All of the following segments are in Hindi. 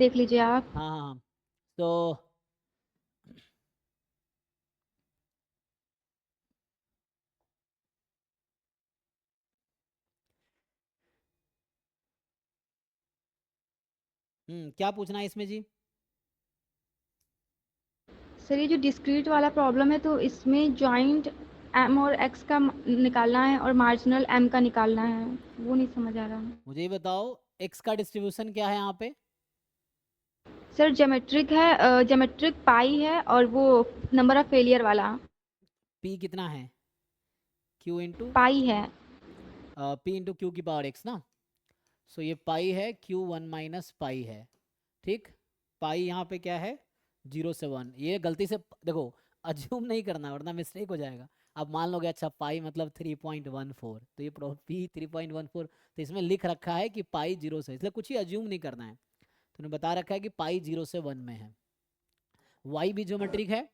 देख लीजिए आप। हाँ हाँ हाँ। तो क्या पूछना है इसमें जी? सर ये जो डिस्क्रीट वाला प्रॉब्लम है तो इसमें जॉइंट एम और एक्स का निकालना है और मार्जिनल एम का निकालना है, वो नहीं समझ आ रहा। मुझे ये बताओ, एक्स का डिस्ट्रीब्यूशन क्या है यहाँ पे? सर ज्योमेट्रिक है, ज्योमेट्रिक पाई है और वो नंबर ऑफ फेलियर वाला पी कितना है? क्यू इंटू पाई है। पी इंटू क्यू की पावर एक्स ना। सो ये पाई है, क्यू वन माइनस पाई है। ठीक। पाई यहाँ पे क्या है? 0 से 1। ये गलती से देखो, अज्यूम नहीं करना वरना मिस्टेक हो जाएगा। अब मान लोगे अच्छा पाई मतलब 3.14, तो ये पी 3.14, तो इसमें लिख रखा है कि पाई 0 से, इसलिए कुछ ही अज्यूम नहीं करना है। तो बता रखा है कि पाई 0 से 1 में है। वाई भी ज्योमेट्रिक है।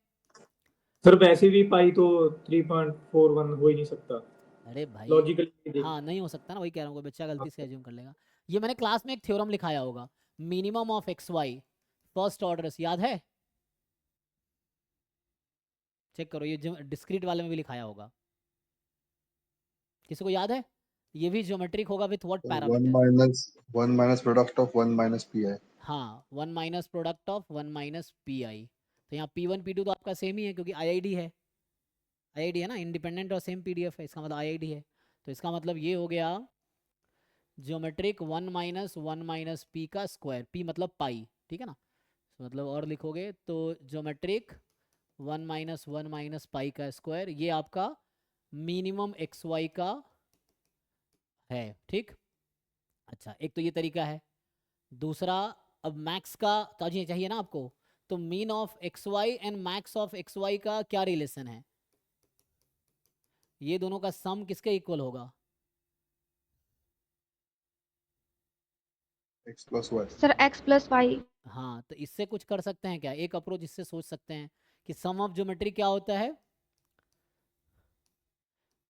सर वैसे भी पाई तो 3.41 हो ही नहीं सकता, अरे भाई, लॉजिकली देख। हाँ नहीं हो सकता ना, वही कह रहा हूँ, कोई बच्चा गलती से अज्यूम कर लेगा। ये मैंने क्लास में एक थ्योरम लिखाया होगा, minimum of X Y first order, याद है? चेक करो, ये डिस्क्रीट वाले में भी लिखाया होगा। किसी को याद है? ये भी ज्योमेट्रिक होगा with what one parameter? Minus one minus product of one minus P I. हाँ, 1 minus product of 1 minus P I. तो यहाँ P1 P2 तो आपका सेम ही है क्योंकि आईआईडी है। आईआईडी है ना, इंडिपेंडेंट और सेम पीडीएफ है, इसका मतलब आईआईडी है। तो इसका मतलब ये हो गया ज्योमेट्रिक 1 माइनस पी का स्क्वायर, पी मतलब पाई, ठीक है ना। तो मतलब और लिखोगे तो ज्योमेट्रिक 1 माइनस पाई का स्क्वायर, ये आपका मिनिमम एक्स वाई का है। ठीक। अच्छा, एक तो ये तरीका है। दूसरा, अब मैक्स का तो चाहिए ना आपको, तो mean of X Y and max of X Y का क्या रिलेशन है? ये दोनों का सम किसके इक्वल होगा? X plus Y. Sir X plus Y. हाँ, तो इससे कुछ कर सकते हैं क्या? एक अप्रोच इससे सोच सकते हैं कि सम ऑफ ज्योमेट्री क्या होता है?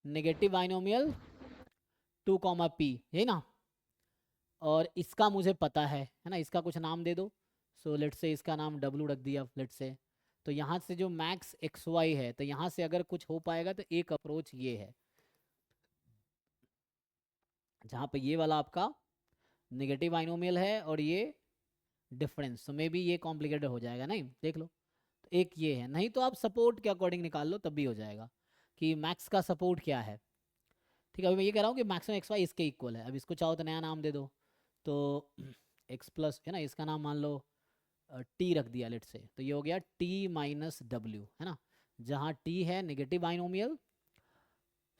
नेगेटिव बाइनोमियल 2, P, है ना। और इसका मुझे पता है ना, इसका कुछ नाम दे दो। सो लेट से इसका नाम W रख दिया लेट से। तो यहाँ से जो मैक्स एक्स वाई है, तो यहाँ से अगर कुछ हो पाएगा तो एक अप्रोच ये है, जहाँ पे ये वाला आपका नेगेटिव बाइनोमियल है और ये डिफरेंस, तो मे बी ये कॉम्प्लिकेटेड हो जाएगा, नहीं देख लो। तो एक ये है, नहीं तो आप सपोर्ट के अकॉर्डिंग निकाल लो तब भी हो जाएगा कि मैक्स का सपोर्ट क्या है। ठीक है, अभी मैं ये कह रहा हूँ कि मैक्सिमम एक्स वाई इसके इक्वल है। अब इसको चाहो तो नया नाम दे दो, तो एक्स प्लस है ना, इसका नाम मान लो टी रख दिया लेट से, तो ये हो गया टी माइनस डब्ल्यू, है ना, जहाँ टी है नेगेटिव बाइनोमियल।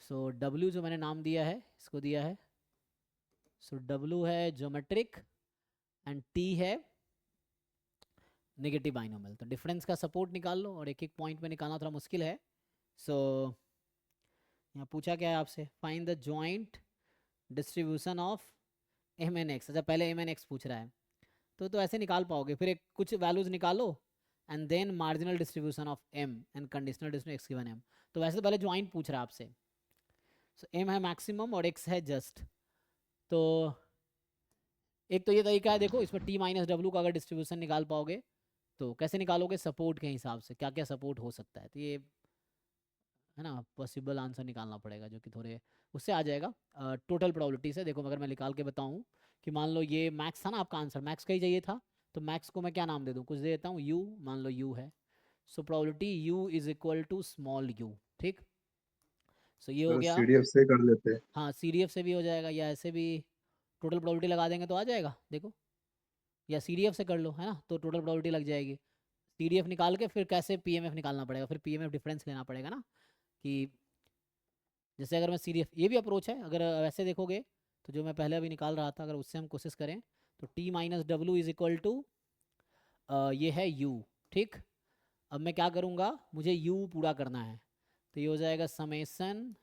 सो डब्ल्यू जो मैंने नाम दिया है इसको दिया है, सो डब्ल्यू है ज्योमेट्रिक एंड टी है नेगेटिव बाइनोमियल। तो डिफरेंस का सपोर्ट निकाल लो, और एक एक पॉइंट में निकालना थोड़ा मुश्किल है। सो यहाँ पूछा क्या है आपसे, find the joint distribution of M N X. अच्छा, पहले एम एन एक्स पूछ रहा है, तो ऐसे निकाल पाओगे, फिर एक कुछ वैल्यूज निकालो and then marginal distribution of M and conditional distribution X given M. तो वैसे तो पहले ज्वाइंट पूछ रहा है आपसे। सो एम है मैक्सिमम और एक्स है जस्ट। तो एक तो ये तरीका है, देखो इसमें टी माइनस डब्ल्यू का अगर डिस्ट्रीब्यूशन निकाल पाओगे तो कैसे निकालोगे, सपोर्ट के हिसाब से क्या क्या सपोर्ट हो सकता है, तो ये है ना पॉसिबल आंसर निकालना पड़ेगा, जो कि थोड़े उससे आ जाएगा टोटल प्रोबेबिलिटी से। देखो अगर मैं निकाल के बताऊं कि मान लो ये मैक्स था ना, आपका आंसर मैक्स का ही चाहिए था, तो मैक्स को मैं क्या नाम दे दूं, कुछ दे देता हूँ यू, मान लो यू है। So probability U is equal to small U. ठीक। सो ये हो तो गया। सीडीएफ से कर लेते हैं। हाँ, सीडीएफ से भी हो जाएगा, या ऐसे भी टोटल प्रोबेबिलिटी लगा देंगे तो आ जाएगा, देखो। या सीडीएफ से कर लो, है ना, तो टोटल प्रोबेबिलिटी लग जाएगी। सीडीएफ निकाल के फिर कैसे पीएमएफ निकालना पड़ेगा, फिर पीएमएफ डिफरेंस लेना पड़ेगा ना, कि जैसे अगर मैं सीडीएफ, ये भी अप्रोच है, अगर वैसे देखोगे तो जो मैं पहले अभी निकाल रहा था, अगर उससे हम कोशिश करें तो T minus W is equal to ये है यू। ठीक। अब मैं क्या करूँगा, मुझे यू पूरा करना है, तो ये हो जाएगा summation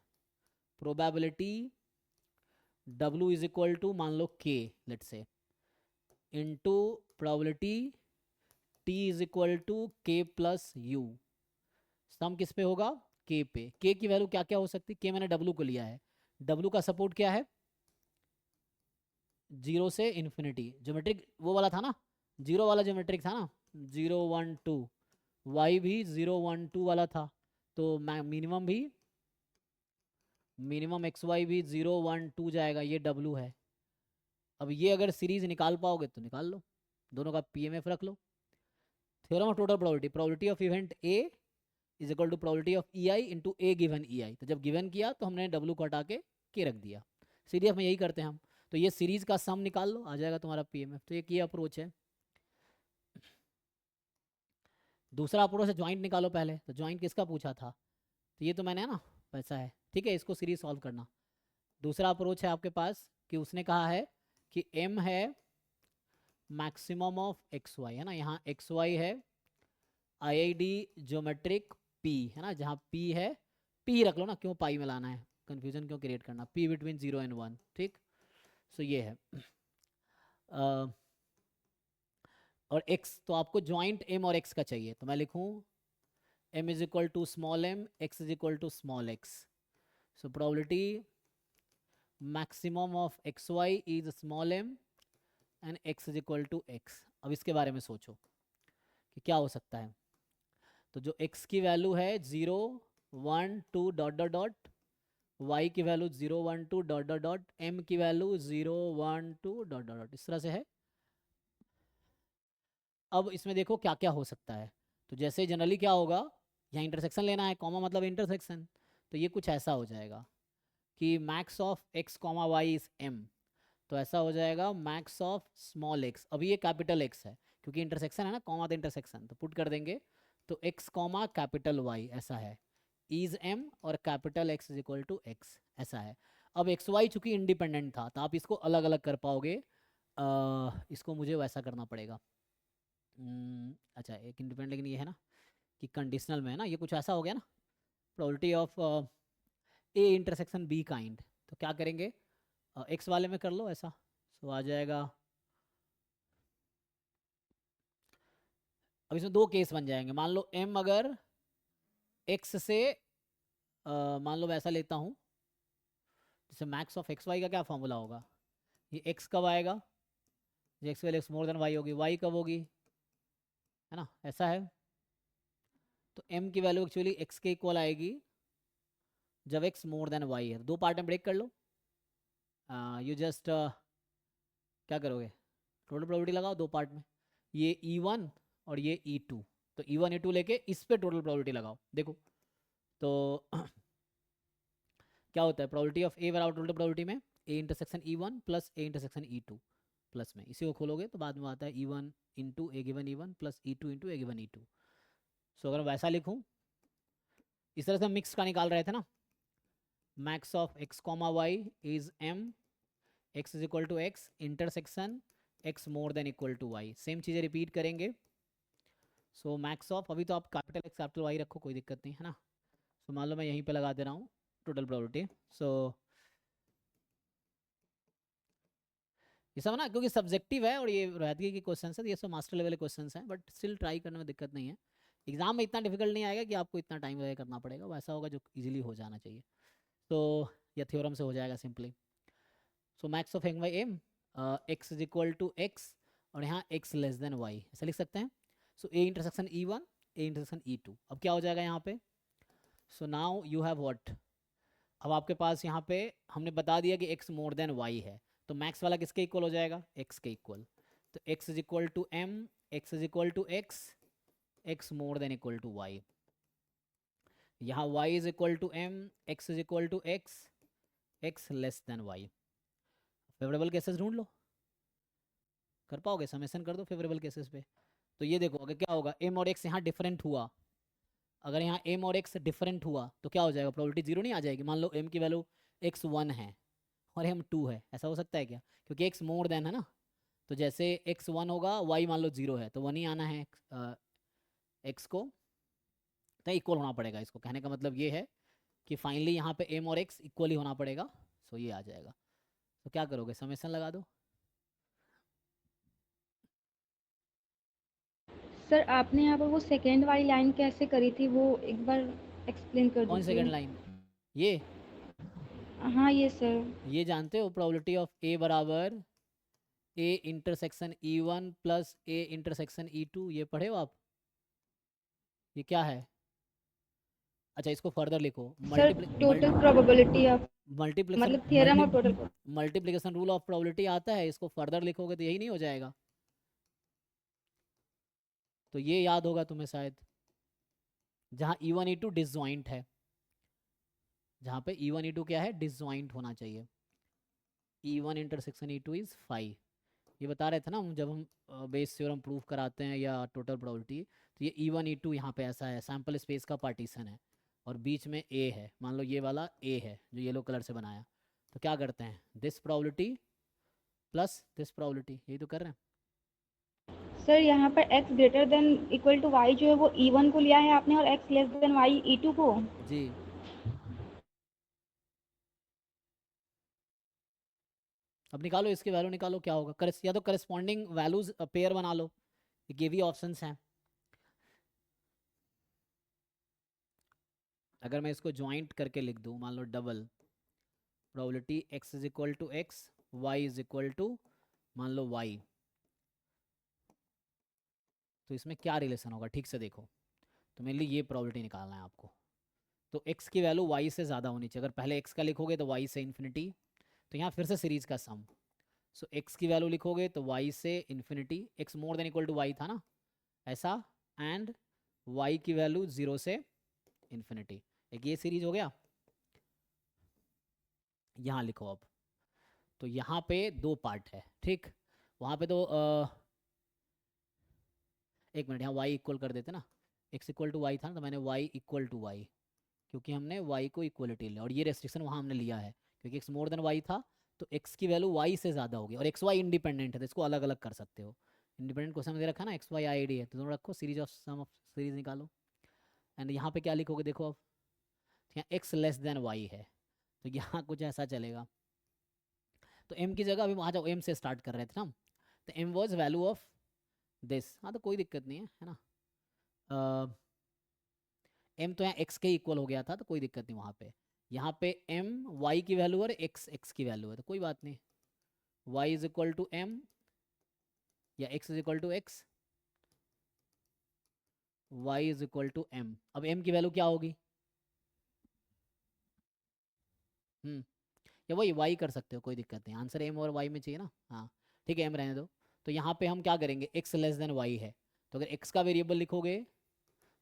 probability W is equal to मान लो के लेट से, into probability T is equal to K plus U. Sum किस पे होगा, के पे। के की वैल्यू क्या क्या हो सकती है, के मैंने डब्ल्यू को लिया है, डब्ल्यू का सपोर्ट क्या है, 0 से इन्फिनिटी, ज्योमेट्रिक वो वाला था ना, जीरो वाला ज्योमेट्रिक था ना, 0 1 2, वाई भी 0 1 2 वाला था, तो मिनिमम भी मिनिमम एक्स वाई भी 0 1 2 जाएगा, ये डब्लू है। अब ये अगर सीरीज निकाल पाओगे तो निकाल लो, दोनों का पीएमएफ रख लो। Theorem of total probability, probability of event A is equal to probability of E I into A given E I. तो जब गिवन किया तो हमने डब्लू को हटा के रख दिया। सीडीएफ में यही करते हैं हम। तो ये सीरीज का सम निकाल लो, आ जाएगा तुम्हारा पीएमएफ। तो ये अप्रोच है। दूसरा अप्रोच है ज्वाइंट निकालो पहले। तो ज्वाइंट किसका पूछा था, तो ये तो मैंने ना वैसा है, ठीक है, इसको सीरीज सॉल्व करना। दूसरा अप्रोच है आपके पास कि उसने कहा है कि m है मैक्सिमम ऑफ एक्स वाई, है ना, यहाँ एक्स वाई है आईआईडी ज्योमेट्रिक p, है ना, जहाँ p है, p रख लो ना, क्यों पाई में लाना है, कंफ्यूजन क्यों क्रिएट करना, p बिटवीन 0 एंड 1, ठीक। सो ये है और x, तो आपको ज्वाइंट m और x का चाहिए, तो मैं लिखूँ m is equal to small m, x is equal to small x। So probability maximum of X Y is small m and x is equal to x। अब इसके बारे में सोचो कि क्या हो सकता है। तो जो x की वैल्यू है 0 1 2 डॉट डॉट डॉट, y की value 0 1 2 dot dot dot, m की वैल्यू 0 1 2 डॉट डॉट डॉट, इस तरह से है। अब इसमें देखो क्या क्या हो सकता है। तो जैसे जनरली क्या होगा, यहाँ इंटरसेक्शन लेना है, कॉमा मतलब इंटरसेक्शन, तो ये कुछ ऐसा हो जाएगा कि max of x comma Y is m, तो ऐसा हो जाएगा मैक्स ऑफ स्मॉल x। अभी ये कैपिटल x है क्योंकि इंटरसेक्शन है ना, कॉमा तो इंटरसेक्शन, तो पुट कर देंगे, तो x कॉमा कैपिटल y ऐसा है, इज m और capital x is equal to x ऐसा है। अब एक्स वाई चूँकि इंडिपेंडेंट था तो आप इसको अलग अलग कर पाओगे, इसको मुझे वैसा करना पड़ेगा। अच्छा एक इंडिपेंडेंट, लेकिन ये है ना कि कंडीशनल में है ना, ये कुछ ऐसा हो गया ना, probability of A intersection be kind. तो क्या करेंगे, एक्स वाले में कर लो ऐसा, सो आ जाएगा। अब इसमें दो केस बन जाएंगे, मान लो m अगर x से मान लो वैसा लेता हूँ, जैसे मैक्स ऑफ एक्स वाई का क्या फॉर्मूला होगा, ये x कब आएगा, ये X value X more than Y होगी, y कब होगी, है ना, ऐसा है। तो m की वैल्यू एक्चुअली x के इक्वल आएगी जब x मोर देन y है। दो पार्ट में ब्रेक कर लो, यू जस्ट क्या करोगे, टोटल प्रोबेबिलिटी लगाओ दो पार्ट में, ये E1 और ये E2, तो E1 E2 लेके इस पे टोटल प्रोबेबिलिटी लगाओ, देखो तो क्या होता है, प्रोबेबिलिटी ऑफ ए बराबर टोटल प्रोबेबिलिटी में A intersection E1 plus A intersection E2 plus में, इसी को खोलोगे तो बाद में आता है E1 into A given E1 plus E2 into A given E2। So अगर वैसा लिखूँ, इस तरह से मिक्स का निकाल रहे थे ना, max of X comma Y is m, x is equal to X intersection x more than equal to y, same चीज़ें रिपीट करेंगे। सो मैक्स ऑफ, अभी तो आप कैपिटल x कैपिटल y रखो, कोई दिक्कत नहीं है ना। सो मान लो मैं यहीं पे लगा दे रहा हूँ टोटल प्रोबेबिलिटी। सो ये सब ना क्योंकि सब्जेक्टिव है और ये रहती के क्वेश्चन है, ये सब मास्टर लेवल क्वेश्चन हैं, बट स्टिल ट्राई करने में दिक्कत नहीं है। एग्जाम में इतना डिफिकल्ट नहीं आएगा कि आपको इतना टाइम वगैरह करना पड़ेगा, वैसा होगा जो इजीली हो जाना चाहिए। तो यह थ्योरम से हो जाएगा simply. So max of M X is equal to X और यहाँ एक्स लेस देन वाई, ऐसा लिख सकते हैं। सो A intersection E1 A intersection E2, अब क्या हो जाएगा यहाँ पे, so now you have what, अब आपके पास यहाँ पे हमने बता दिया कि x मोर देन y है, तो मैक्स वाला किसके इक्वल हो जाएगा, x के इक्वल। तो x is equal to m, x is equal to x, x more than equal to y। यहाँ y is equal to m, x is equal to x, x less than y। Favourable cases ढूंढ लो, कर पाओगे, समेशन कर दो फेवरेबल केसेस पे। तो ये देखो अगर क्या होगा, m और x यहाँ डिफरेंट हुआ, अगर यहाँ m और x डिफरेंट हुआ तो क्या हो जाएगा, प्रोबेबिलिटी 0 नहीं आ जाएगी। मान लो m की वैल्यू x 1 है और m 2 है, ऐसा हो सकता है क्या, क्योंकि x मोर देन है ना, तो जैसे x 1 होगा y मान लो 0 है, तो 1 ही आना है x को, तो इक्वल होना पड़ेगा। इसको कहने का मतलब ये है कि फाइनली यहाँ पे m और x इक्वल ही होना पड़ेगा। सो ये आ जाएगा। तो क्या करोगे, समेशन लगा दो। सर आपने यहाँ पर वो सेकेंड वाली लाइन कैसे करी थी, वो एक बार एक्सप्लेन कर कौन दीजिए। सेकंड लाइन, ये हाँ ये सर। ये जानते हो, प्रोबेबिलिटी ऑफ a बराबर A intersection E1 plus A intersection E2, ये पढ़े हो आप? ये क्या है? अच्छा, इसको फर्दर लिखो। Sir total probability of multiplication मतलब theorem of total multiplication rule of probability आता है, इसको फर्दर लिखोगे तो यही नहीं हो जाएगा? तो ये याद होगा तुम्हें शायद, जहाँ E1 E2 डिसजॉइंट है, जहाँ पे E1 E2 क्या है, डिसजॉइंट होना चाहिए। E1 intersection E2 is 5। ये बता रहे थे ना हम, जब हम बेस थ्योरम प्रूव कराते हैं या टोटल प्रोबेबिलिटी, तो ये E1 E2 यहाँ पे ऐसा है, सैम्पल स्पेस का पार्टीशन है और बीच में A है, मान लो ये वाला A है जो येलो कलर से बनाया, तो क्या करते हैं, this probability plus this probability, यही तो कर रहे हैं। सर यहाँ पर x greater than equal to y जो है वो E1 को लिया है आपने और x less than y E2 को। जी, अब निकालो इसकी वैल्यू, निकालो क्या होगा, या तो करस्पॉन्डिंग वैल्यूज पेयर बना लो, ये भी ऑप्शंस हैं। अगर मैं इसको ज्वाइंट करके लिख दूं, मान लो double probability x is equal to X, Y is equal to मान लो y, तो इसमें क्या रिलेशन होगा, ठीक से देखो। तो मेरे लिए ये प्रोबेबिलिटी निकालना है आपको। तो x की वैल्यू y से ज़्यादा होनी चाहिए, अगर पहले x का लिखोगे तो y से इन्फिनिटी, तो यहाँ फिर से सीरीज का सम। सो x की वैल्यू लिखोगे तो y से infinity, x more than equal to y था ना ऐसा, एंड y की वैल्यू 0 से इन्फिनिटी, एक ये सीरीज हो गया। यहाँ लिखो अब, तो यहाँ पे दो पार्ट है, ठीक, वहाँ पे तो एक मिनट, यहाँ y इक्वल कर देते ना, x इक्वल टू वाई था ना, तो मैंने y इक्वल टू वाई, क्योंकि हमने y को इक्वलिटी लिया और ये रेस्ट्रिक्शन वहाँ हमने लिया है, क्योंकि x मोर देन y था तो x की वैल्यू y से ज़्यादा होगी, और x y इंडिपेंडेंट है तो इसको अलग अलग कर सकते हो। इंडिपेंडेंट क्वेश्चन में दे रखा ना x y i d है, तो दोनों रखो, series of sum of series निकालो, एंड यहाँ पे क्या लिखोगे देखो अब, यहाँ x लेस देन y है, तो यहाँ कुछ ऐसा चलेगा। तो m की जगह अभी वहाँ जाओ, m से स्टार्ट कर रहे थे ना हम, तो m was value of this, हाँ तो कोई दिक्कत नहीं है ना, m तो यहाँ x के इक्वल हो गया था तो कोई दिक्कत नहीं वहाँ पे। यहाँ पे m y की वैल्यू और x की वैल्यू है, तो कोई बात नहीं, y is equal to m या x is equal to x, y is equal to m। अब m की वैल्यू क्या होगी, या वही y कर सकते हो, कोई दिक्कत नहीं, आंसर m और y में चाहिए ना, हाँ ठीक है m रहने दो। तो यहाँ पे हम क्या करेंगे, x लेस देन y है, तो अगर x का वेरिएबल लिखोगे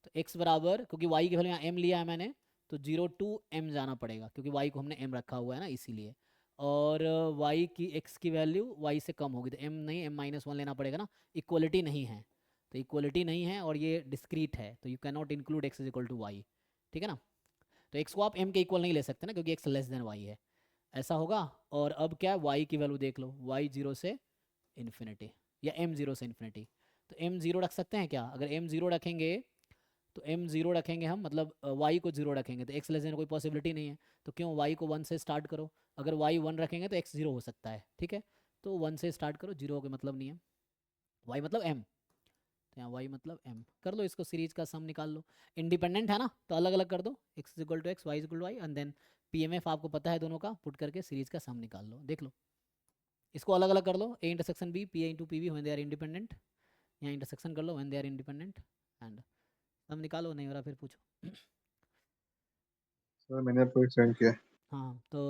तो x बराबर, क्योंकि y की वैल्यू यहाँ m लिया है मैंने, तो 0 टू m जाना पड़ेगा, क्योंकि y को हमने m रखा हुआ है ना इसीलिए, और y की x की वैल्यू y से कम होगी तो m नहीं, m माइनस 1 लेना पड़ेगा ना, इक्वलिटी नहीं है, तो इक्वलिटी नहीं है और ये डिस्क्रीट है, तो you can not include x is equal to Y, ठीक है ना। तो x को आप m के इक्वल नहीं ले सकते ना, क्योंकि x लेस देन y है, ऐसा होगा। और अब क्या है, y की वैल्यू देख लो, y 0 से इन्फिनिटी या m 0 से इन्फिनिटी, तो m 0 रख सकते हैं क्या, अगर m 0 रखेंगे तो m 0 रखेंगे हम, मतलब y को 0 रखेंगे तो x लेस देन कोई पॉसिबिलिटी नहीं है, तो क्यों, y को 1 से स्टार्ट करो, अगर y 1 रखेंगे तो x 0 हो सकता है, ठीक है, तो 1 से स्टार्ट करो, 0 का मतलब नहीं है, y मतलब m, तो यहाँ y मतलब m कर लो, इसको सीरीज का सम निकाल लो, इंडिपेंडेंट है ना तो अलग अलग कर दो, x equal to X, Y equal to Y, and then PMF आपको पता है दोनों का, पुट करके सीरीज का सम निकाल लो, देख लो, इसको अलग अलग कर लो, a intersection b, pa into pb when they are independent, यहाँ इंटरसेक्शन कर लो when they are independent, and sum निकालो, नहीं हो रहा फिर पूछो। सर मैंने आपको सेंड किया। हाँ तो